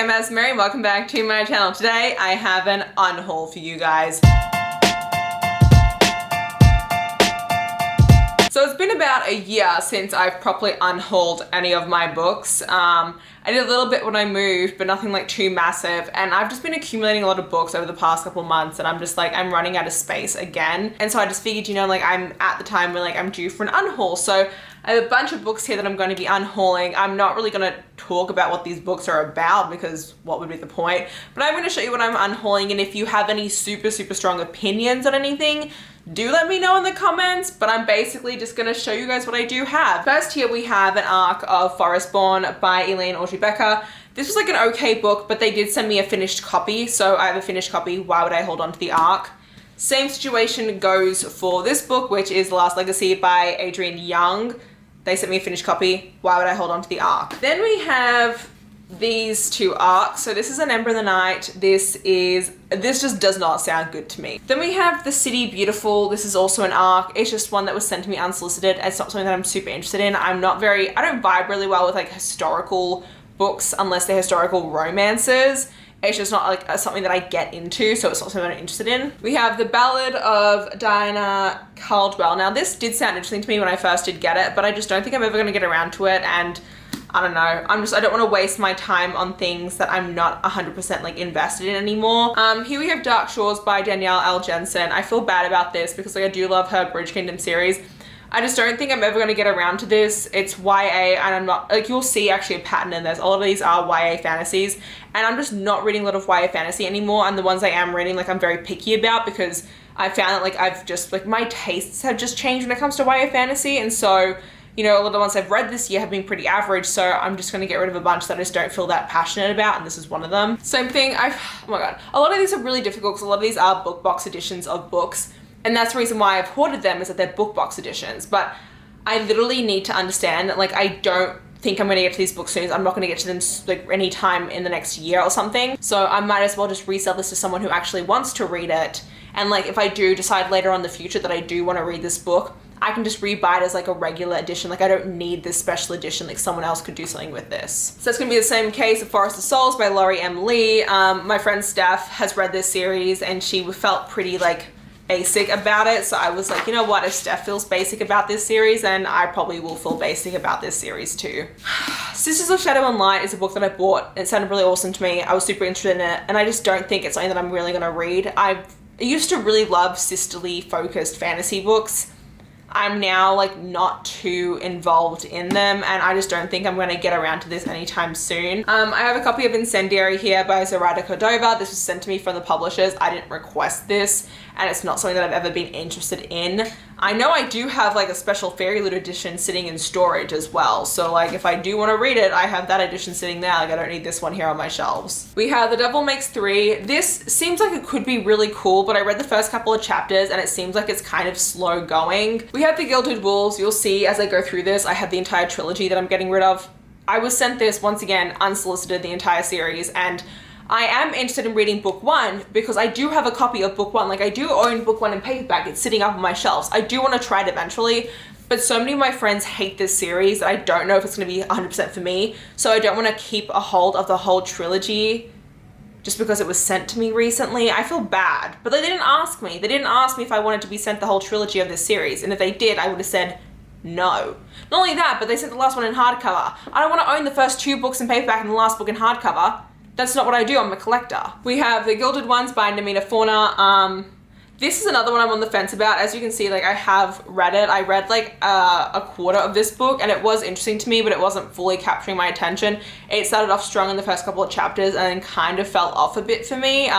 I'm Mary, welcome back to my channel. Today I have an unhaul for you guys. So it's been about a year since I've properly unhauled any of my books. I did a little bit when I moved, but nothing like too massive. And I've just been accumulating a lot of books over the past couple of months, and I'm just like, I'm running out of space again. And so I just figured, you know, like I'm at the time where like I'm due for an unhaul. So I have a bunch of books here that I'm going to be unhauling. I'm not really going to talk about what these books are about because what would be the point? But I'm going to show you what I'm unhauling, and if you have any super strong opinions on anything, do let me know in the comments. But I'm basically just going to show you guys what I do have. First, here we have an arc of Forestborn by ɪḻsᴛᴏᴅᴅᴅ. This was like an okay book, but they did send me a finished copy, so I have a finished copy. Why would I hold on to the arc? Same situation goes for this book, which is The Last Legacy by Adrienne Young. They sent me a finished copy. Why would I hold on to the arc? Then we have these two arcs. So this is an Ember in the Night. This just does not sound good to me. Then we have The City Beautiful. This is also an arc. It's just one that was sent to me unsolicited. It's not something that I'm super interested in. I don't vibe really well with like historical books unless they're historical romances. It's just not like something that I get into, so it's not something I'm interested in. We have The Ballad of Diana Caldwell. Now this did sound interesting to me when I first did get it, but I just don't think I'm ever gonna get around to it, and I don't know. I don't wanna waste my time on things that I'm not 100% like invested in anymore. Here we have Dark Shores by Danielle L. Jensen. I feel bad about this because like I do love her Bridge Kingdom series. I just don't think I'm ever going to get around to this. It's YA, and I'm not, like, you'll see actually a pattern in this. A lot of these are YA fantasies, and I'm just not reading a lot of YA fantasy anymore, and the ones I am reading, like, I'm very picky about because I found that, like, I've just, like, my tastes have just changed when it comes to YA fantasy, and so, you know, a lot of the ones I've read this year have been pretty average, so I'm just going to get rid of a bunch that I just don't feel that passionate about, and this is one of them. Same thing, oh my god. A lot of these are really difficult because a lot of these are book box editions of books. And that's the reason why I've hoarded them, is that they're book box editions. But I literally need to understand that, like, I don't think I'm gonna get to these books soon. I'm not gonna get to them like any time in the next year or something. So I might as well just resell this to someone who actually wants to read it. And like, if I do decide later on in the future that I do wanna read this book, I can just rebuy it as like a regular edition. Like, I don't need this special edition, like someone else could do something with this. So it's gonna be the same case of Forest of Souls by Emery Lee. My friend Steph has read this series and she felt pretty like basic about it, so I was like, you know what, if Steph feels basic about this series, then I probably will feel basic about this series too. Sisters of Shadow and Light is a book that I bought. It sounded really awesome to me. I was super interested in it, and I just don't think it's something that I'm really gonna read. I used to really love sisterly focused fantasy books. I'm now like not too involved in them, and I just don't think I'm gonna get around to this anytime soon. I have a copy of Incendiary here by Zoraida Cordova. This was sent to me from the publishers. I didn't request this, and it's not something that I've ever been interested in. I know I do have like a special Fairy Loot edition sitting in storage as well, so like if I do want to read it, I have that edition sitting there. Like, I don't need this one here on my shelves. We have The Devil Makes Three. This seems like it could be really cool, but I read the first couple of chapters and it seems like it's kind of slow going. We have The Gilded Wolves. You'll see as I go through this, I have the entire trilogy that I'm getting rid of. I was sent this once again unsolicited, the entire series, and I am interested in reading book one because I do have a copy of book one. Like, I do own book one in paperback. It's sitting up on my shelves. I do want to try it eventually, but so many of my friends hate this series that I don't know if it's going to be 100% for me. So I don't want to keep a hold of the whole trilogy just because it was sent to me recently. I feel bad, but they didn't ask me. They didn't ask me if I wanted to be sent the whole trilogy of this series. And if they did, I would have said no. Not only that, but they sent the last one in hardcover. I don't want to own the first two books in paperback and the last book in hardcover. That's not what I do, I'm a collector. We have The Gilded Ones by Namina Fauna. This is another one I'm on the fence about. As you can see, like, I have read it. I read like a quarter of this book and it was interesting to me, but it wasn't fully capturing my attention. It started off strong in the first couple of chapters and then kind of fell off a bit for me.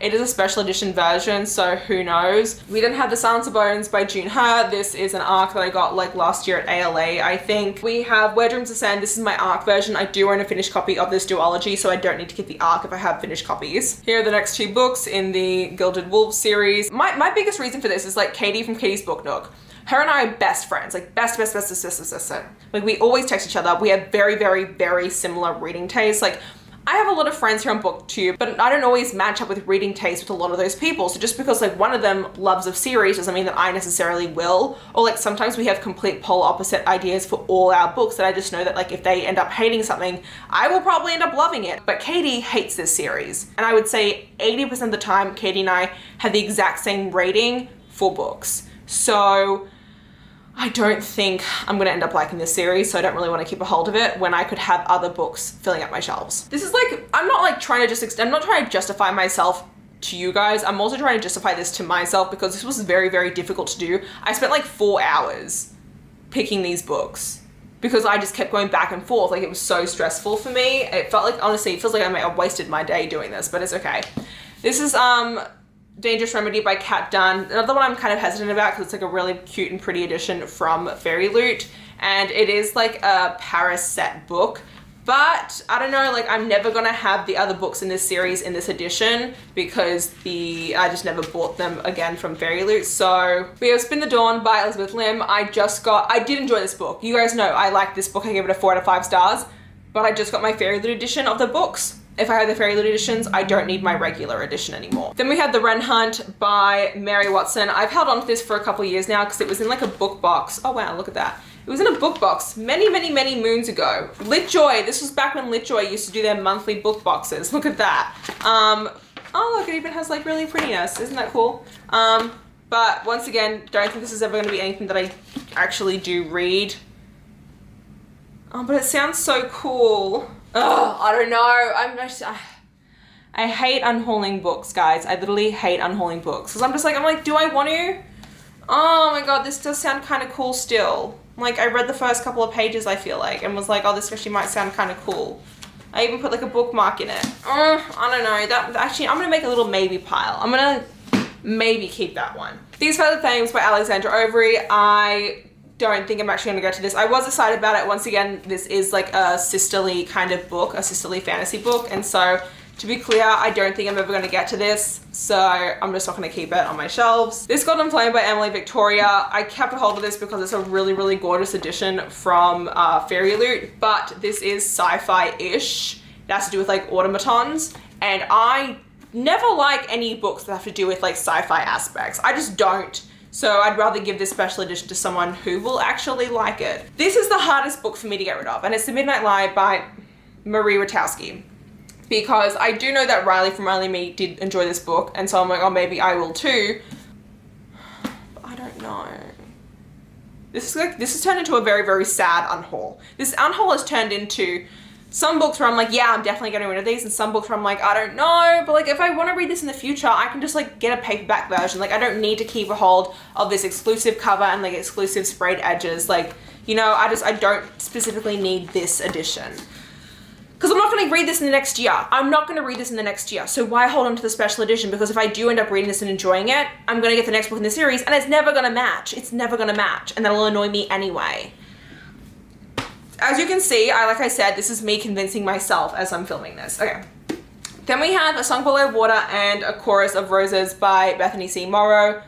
It is a special edition version, so who knows. We then have The Silence of Bones by June He. This is an arc that I got like last year at ALA, I think. We have Where Dreams Ascend. This is my arc version. I do own a finished copy of this duology, so I don't need to get the arc if I have finished copies. Here are the next two books in the Gilded Wolves series. My biggest reason for this is like Katie from Katie's Book Nook. Her and I are best friends, like best. Like, we always text each other. We have very similar reading tastes. Like, I have a lot of friends here on BookTube, but I don't always match up with reading taste with a lot of those people. So just because like one of them loves a series doesn't mean that I necessarily will. Or like sometimes we have complete polar opposite ideas for all our books that I just know that like if they end up hating something, I will probably end up loving it. But Katie hates this series. And I would say 80% of the time, Katie and I have the exact same rating for books. So I don't think I'm gonna end up liking this series, so I don't really want to keep a hold of it when I could have other books filling up my shelves. This is like, I'm not like trying to I'm not trying to justify myself to you guys. I'm also trying to justify this to myself because this was very, very difficult to do. I spent like 4 hours picking these books because I just kept going back and forth. Like it was so stressful for me. It felt like, honestly, it feels like I may have wasted my day doing this, but it's okay. This is Dangerous Remedy by Kat Dunn. Another one I'm kind of hesitant about because it's like a really cute and pretty edition from Fairy Loot, and it is like a Paris set book, but I don't know, like I'm never gonna have the other books in this series in this edition because I just never bought them again from Fairy Loot. So we have Spin the Dawn by Elizabeth Lim. I did enjoy this book. You guys know I like this book. I gave it a 4 out of 5 stars, but I just got my Fairy Loot edition of the books. If I have the Fairy Loot editions, I don't need my regular edition anymore. Then we have The Wren Hunt by Mary Watson. I've held on to this for a couple of years now because it was in like a book box. Oh wow, look at that. It was in a book box many, many, many moons ago. LitJoy, this was back when LitJoy used to do their monthly book boxes. Look at that. Oh look, it even has like really prettiness. Isn't that cool? But once again, don't think this is ever gonna be anything that I actually do read. Oh, but it sounds so cool. Oh, I don't know. I hate unhauling books, guys. I literally hate unhauling books. Cause I'm like, do I want to? Oh my God, this does sound kind of cool still. Like I read the first couple of pages, I feel like, and was like, oh, this actually might sound kind of cool. I even put like a bookmark in it. I don't know. Actually, I'm gonna make a little maybe pile. I'm gonna maybe keep that one. These Feather Flames by Alexandra Overy. I don't think I'm actually gonna go to this. I was excited about it. Once again, this is like a sisterly kind of book, a sisterly fantasy book. And so to be clear, I don't think I'm ever gonna get to this. So I'm just not gonna keep it on my shelves. This Golden Flame by Emily Victoria. I kept a hold of this because it's a really, really gorgeous edition from Fairy Loot, but this is sci-fi-ish. It has to do with like automatons. And I never like any books that have to do with like sci-fi aspects. I just don't. So I'd rather give this special edition to someone who will actually like it. This is the hardest book for me to get rid of, and it's The Midnight Lie by Marie Ratowski. Because I do know that Riley from Riley Me did enjoy this book, and so I'm like, oh, maybe I will too. But I don't know. This has turned into a very, very sad unhaul. This unhaul has turned into some books where I'm like, yeah, I'm definitely getting rid of these, and some books where I'm like, I don't know, but like if I want to read this in the future, I can just like get a paperback version. Like I don't need to keep a hold of this exclusive cover and like exclusive sprayed edges. Like, you know, I don't specifically need this edition. Because I'm not going to read this in the next year. I'm not going to read this in the next year. So why hold on to the special edition? Because if I do end up reading this and enjoying it, I'm going to get the next book in the series and it's never going to match. It's never going to match, and that'll annoy me anyway. As you can see, like I said, this is me convincing myself as I'm filming this. Okay. Then we have A Song Below Water and A Chorus of Roses by Bethany C. Morrow.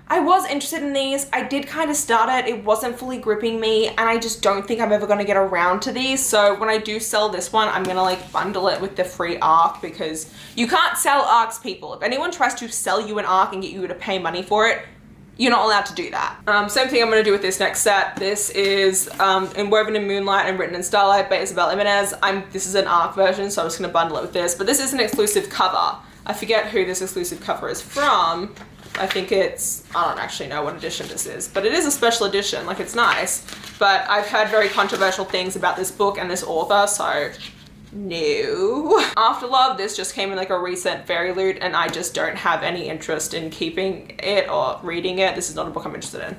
I was interested in these. I did kind of start it. It wasn't fully gripping me, and I just don't think I'm ever going to get around to these. So when I do sell this one, I'm going to like bundle it with the free ARC because you can't sell ARCs, people. If anyone tries to sell you an ARC and get you to pay money for it, you're not allowed to do that. Same thing I'm gonna do with this next set. This is Woven in Moonlight and Written in Starlight by Isabel Jimenez. This is an ARC version, so I'm just gonna bundle it with this, but this is an exclusive cover. I forget who this exclusive cover is from. I think it's, I don't actually know what edition this is, but it is a special edition, like it's nice. But I've heard very controversial things about this book and this author, so no. After Love, this just came in like a recent Fairy Loot, and I just don't have any interest in keeping it or reading it. This is not a book I'm interested in.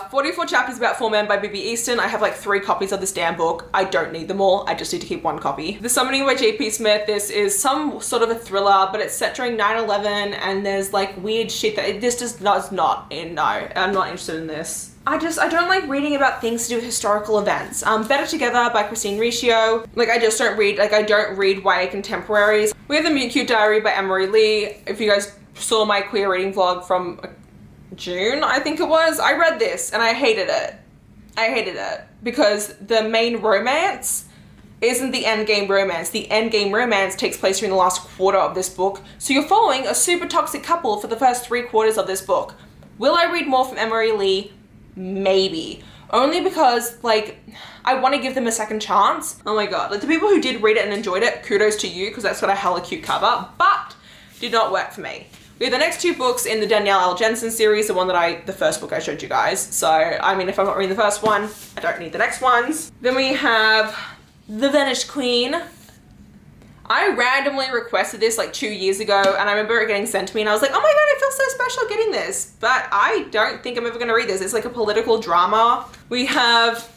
44 Chapters About 4 Men by Bibi Easton. I have like 3 copies of this damn book. I don't need them all. I just need to keep 1 copy. The Summoning by J.P. Smith. This is some sort of a thriller, but it's set during 9/11, and there's like weird shit that this does not, no, I'm not interested in this. I don't like reading about things to do with historical events. Better Together by Christine Riccio. Like I don't read YA contemporaries. We have the Muq Diary by Emery Lee. If you guys saw my queer reading vlog from June, I think it was, I read this and I hated it. I hated it because the main romance isn't the endgame romance. The endgame romance takes place during the last quarter of this book. So you're following a super toxic couple for the first 3/4 of this book. Will I read more from Emery Lee? Maybe. Only because, like, I want to give them a second chance. Oh my god. Like, the people who did read it and enjoyed it, kudos to you, because that's got a hella cute cover, but did not work for me. We have the next 2 books in the Danielle Jensen series, the first book I showed you guys. So, I mean, if I'm not reading the first one, I don't need the next ones. Then we have The Venice Queen. I randomly requested this like 2 years ago, and I remember it getting sent to me, and I was like, oh my god, I feel so special getting this. But I don't think I'm ever gonna read this. It's like a political drama. We have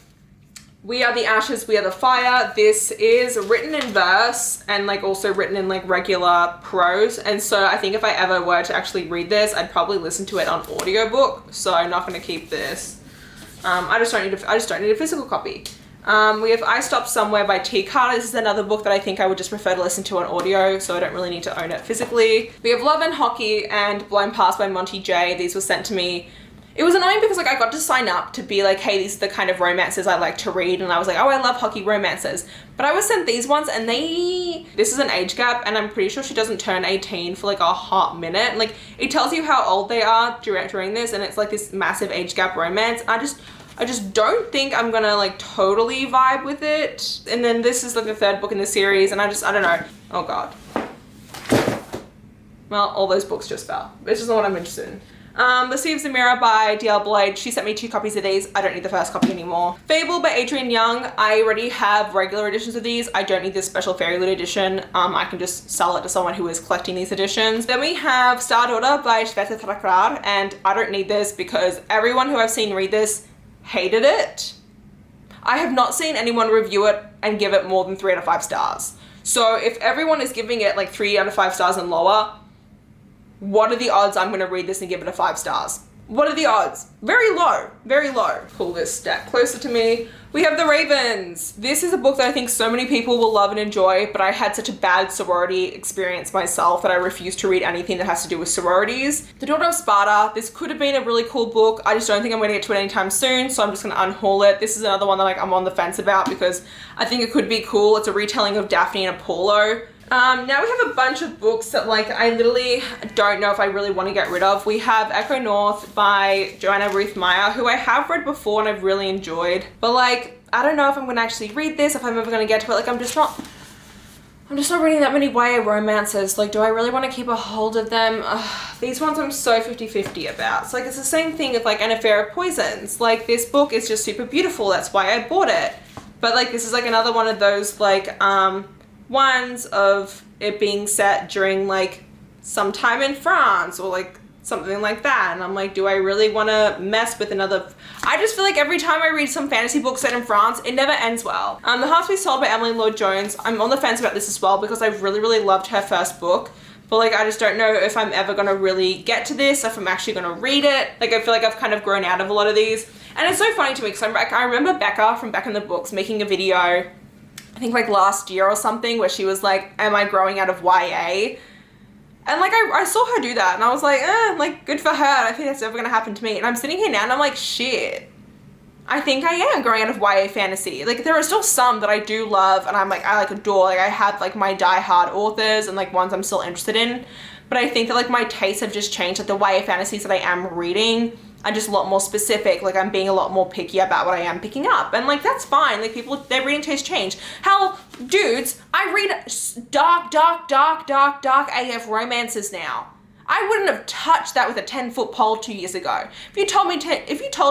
We Are the Ashes, We Are the Fire. This is written in verse and like also written in like regular prose. And so I think if I ever were to actually read this, I'd probably listen to it on audiobook. So I'm not gonna keep this. I just don't need a physical copy. We have I Stopped Somewhere by T. Carter. This is another book that I think I would just prefer to listen to on audio, so I don't really need to own it physically. We have Love and Hockey and Blown Past by Monty J. These were sent to me. It was annoying because like I got to sign up to be like, hey, these are the kind of romances I like to read, and I was like, oh, I love hockey romances. But I was sent these ones, and this is an age gap, and I'm pretty sure she doesn't turn 18 for like a hot minute. Like, it tells you how old they are during this, and it's like this massive age gap romance. I just don't think I'm gonna like totally vibe with it. And then this is like the 3rd book in the series, and I don't know. Oh god. Well, all those books just fell. It's just not what I'm interested in. The Sea of Zamira by D.L. Boyd. She sent me 2 copies of these. I don't need the first copy anymore. Fable by Adrian Young. I already have regular editions of these. I don't need this special Fairy Loot edition. I can just sell it to someone who is collecting these editions. Then we have Star Daughter by Shweta Thakkar, and I don't need this because everyone who I've seen read this hated it. I have not seen anyone review it and give it more than 3 out of 5 stars. So if everyone is giving it like 3 out of 5 stars and lower, what are the odds I'm gonna read this and give it a 5 stars? What are the odds? Very low, very low. Pull this stack closer to me. We have The Ravens. This is a book that I think so many people will love and enjoy, but I had such a bad sorority experience myself that I refuse to read anything that has to do with sororities. The Daughter of Sparta. This could have been a really cool book. I just don't think I'm gonna get to it anytime soon, so I'm just gonna unhaul it. This is another one that like I'm on the fence about because I think it could be cool. It's a retelling of Daphne and Apollo. Now we have a bunch of books that like I literally don't know if I really want to get rid of. We have Echo North by Joanna Ruth Meyer, who I have read before and I've really enjoyed. But like, I don't know if I'm going to actually read this, if I'm ever going to get to it. Like, I'm just not reading that many YA romances. Like, do I really want to keep a hold of them? These ones I'm so 50-50 about. It's like, it's the same thing with like An Affair of Poisons. Like, this book is just super beautiful. That's why I bought it. But like, this is like another one of those like, ones of it being set during like some time in France or like something like that, and I'm like, do I really want to mess with another? I just feel like every time I read some fantasy book set in France, it never ends well. The Hearts We Sold by Emily Lloyd-Jones. I'm on the fence about this as well because I really loved her first book, but like I just don't know if I'm ever gonna really get to this, if I'm actually gonna read it. Like, I feel like I've kind of grown out of a lot of these, and it's so funny to me because I remember Becca from Back in the Books making a video, I think like last year or something, where she was like, am I growing out of YA? And like, I saw her do that and I was like, like good for her. I think that's never gonna happen to me. And I'm sitting here now and I'm like, shit, I think I am growing out of YA fantasy. Like, there are still some that I do love and I'm like, I like adore. Like, I have like my die-hard authors and like ones I'm still interested in. But I think that like my tastes have just changed. Like, the YA fantasies that I am reading are just a lot more specific. Like, I'm being a lot more picky about what I am picking up. And like, that's fine. Like, people, their reading tastes change. Hell, dudes, I read dark AF romances now. I wouldn't have touched that with a 10-foot pole 2 years ago. If you told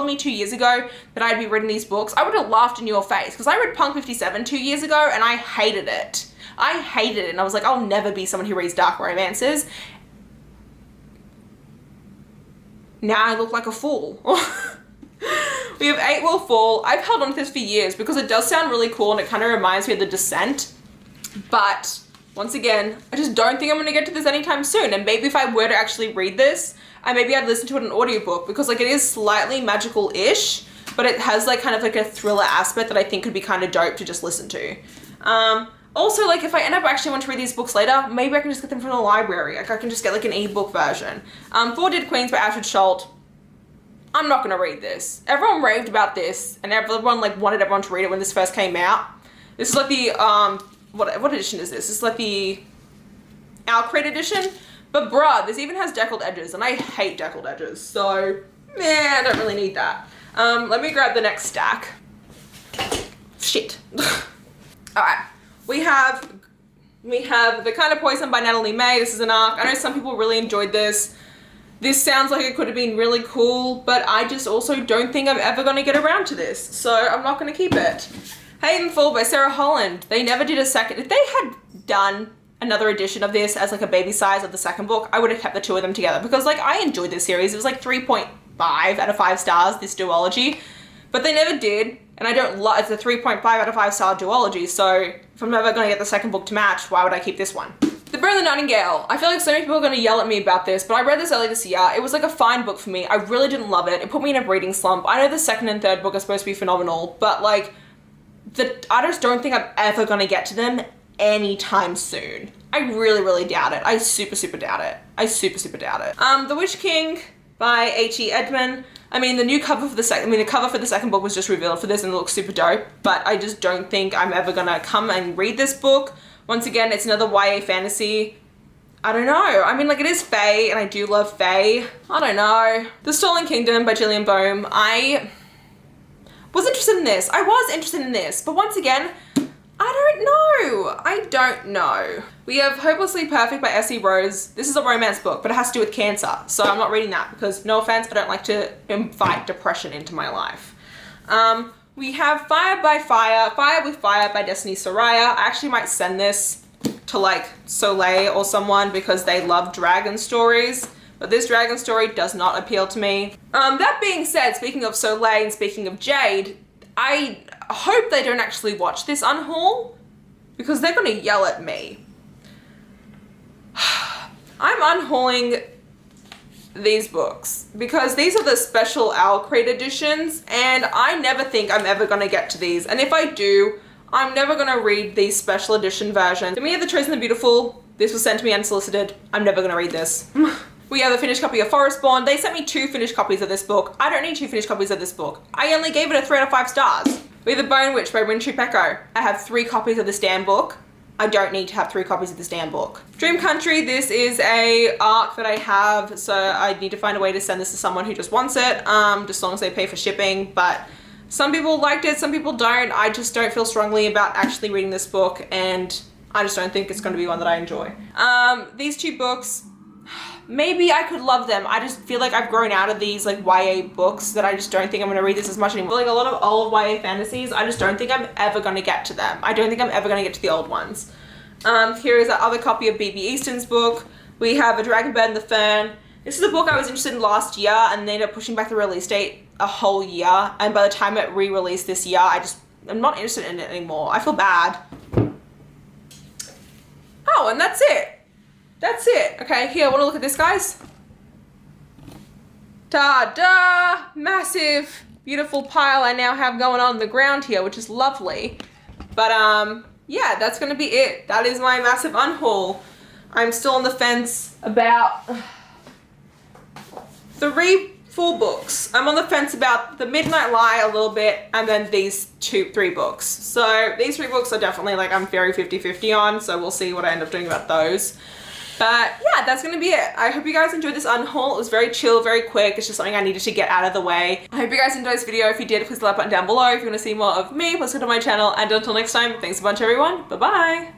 me 2 years ago that I'd be reading these books, I would have laughed in your face. Because I read Punk 57 2 years ago and I hated it. I hated it, and I was like, I'll never be someone who reads dark romances. Now I look like a fool. We have 8 Will Fall. I've held on to this for years because it does sound really cool and it kind of reminds me of The Descent. But once again, I just don't think I'm going to get to this anytime soon. And maybe if I were to actually read this, maybe I'd listen to it in an audiobook, because like, it is slightly magical-ish, but it has like kind of like a thriller aspect that I think could be kind of dope to just listen to. Also, like, if I end up actually wanting to read these books later, maybe I can just get them from the library. Like, I can just get like an ebook version. Four Dead Queens by Astrid Schult. I'm not gonna read this. Everyone raved about this, and everyone like wanted everyone to read it when this first came out. This is like the, what edition is this? This is like the Crate edition. But bruh, this even has deckled edges, and I hate deckled edges. So, I don't really need that. Let me grab the next stack. Shit. Alright, we have The Kind of Poison by Natalie May. This is an ARC. I know some people really enjoyed this. This sounds like it could have been really cool, but I just also don't think I'm ever going to get around to this, so I'm not going to keep it. Havenful by Sarah Holland. They never did a second. If they had done another edition of this as like a baby size of the second book, I would have kept the two of them together, because like I enjoyed this series. It was like 3.5 out of 5 stars, this duology, but they never did, and I don't like, it's a 3.5 out of 5 star duology, so if I'm never going to get the second book to match, why would I keep this one? The Bird and the Nightingale. I feel like so many people are going to yell at me about this, but I read this earlier this year. It was like a fine book for me. I really didn't love it. It put me in a reading slump. I know the second and third book are supposed to be phenomenal, but like, I just don't think I'm ever going to get to them anytime soon. I really, really doubt it. I super, super doubt it. I super, super doubt it. The Witch King by H.E. Edman. I mean, the cover for the second book was just revealed for this, and it looks super dope, but I just don't think I'm ever going to come and read this book. Once again, it's another YA fantasy. I don't know. I mean, like, it is fae, and I do love fae. I don't know. The Stolen Kingdom by Gillian Baume. I was interested in this. I was interested in this, but once again, I don't know. We have Hopelessly Perfect by S.E. Rose. This is a romance book, but it has to do with cancer, so I'm not reading that because, no offense, I don't like to invite depression into my life. We have Fire with Fire by Destiny Soraya. I actually might send this to like Soleil or someone because they love dragon stories, but this dragon story does not appeal to me. That being said, speaking of Soleil and speaking of Jade, I hope they don't actually watch this unhaul because they're gonna yell at me. I'm unhauling these books because these are the special Crate editions, and I never think I'm ever gonna get to these, and if I do, I'm never gonna read these special edition versions. For me, The Chosen and the Beautiful, this was sent to me unsolicited. I'm never gonna read this. We have a finished copy of Forestborn. They sent me 2 finished copies of this book. I don't need 2 finished copies of this book. I only gave it a 3 out of 5 stars. We have The Bone Witch by Rin Echo. I have 3 copies of this damn book. I don't need to have 3 copies of this damn book. Dream Country, this is a ARC that I have, so I need to find a way to send this to someone who just wants it, just as long as they pay for shipping, but some people liked it, some people don't. I just don't feel strongly about actually reading this book, and I just don't think it's going to be one that I enjoy. These 2 books, maybe I could love them. I just feel like I've grown out of these like YA books that I just don't think I'm going to read this as much anymore. Like a lot of old YA fantasies, I just don't think I'm ever going to get to them. I don't think I'm ever going to get to the old ones. Here is our other copy of B.B. Easton's book. We have A Dragon Bird and the Fern. This is a book I was interested in last year, and they ended up pushing back the release date a whole year, and by the time it re-released this year, I'm not interested in it anymore. I feel bad. Oh, and that's it. That's it. Okay, here, want to look at this, guys? Ta-da! Massive, beautiful pile I now have going on the ground here, which is lovely. But, yeah, that's going to be it. That is my massive unhaul. I'm still on the fence about 3-4 books. I'm on the fence about The Midnight Lie a little bit, and then these 3 books. So these 3 books are definitely like I'm very 50-50 on, so we'll see what I end up doing about those. But yeah, that's gonna be it. I hope you guys enjoyed this unhaul. It was very chill, very quick. It's just something I needed to get out of the way. I hope you guys enjoyed this video. If you did, please hit the like button down below. If you want to see more of me, please go to my channel. And until next time, thanks a bunch, everyone. Bye-bye.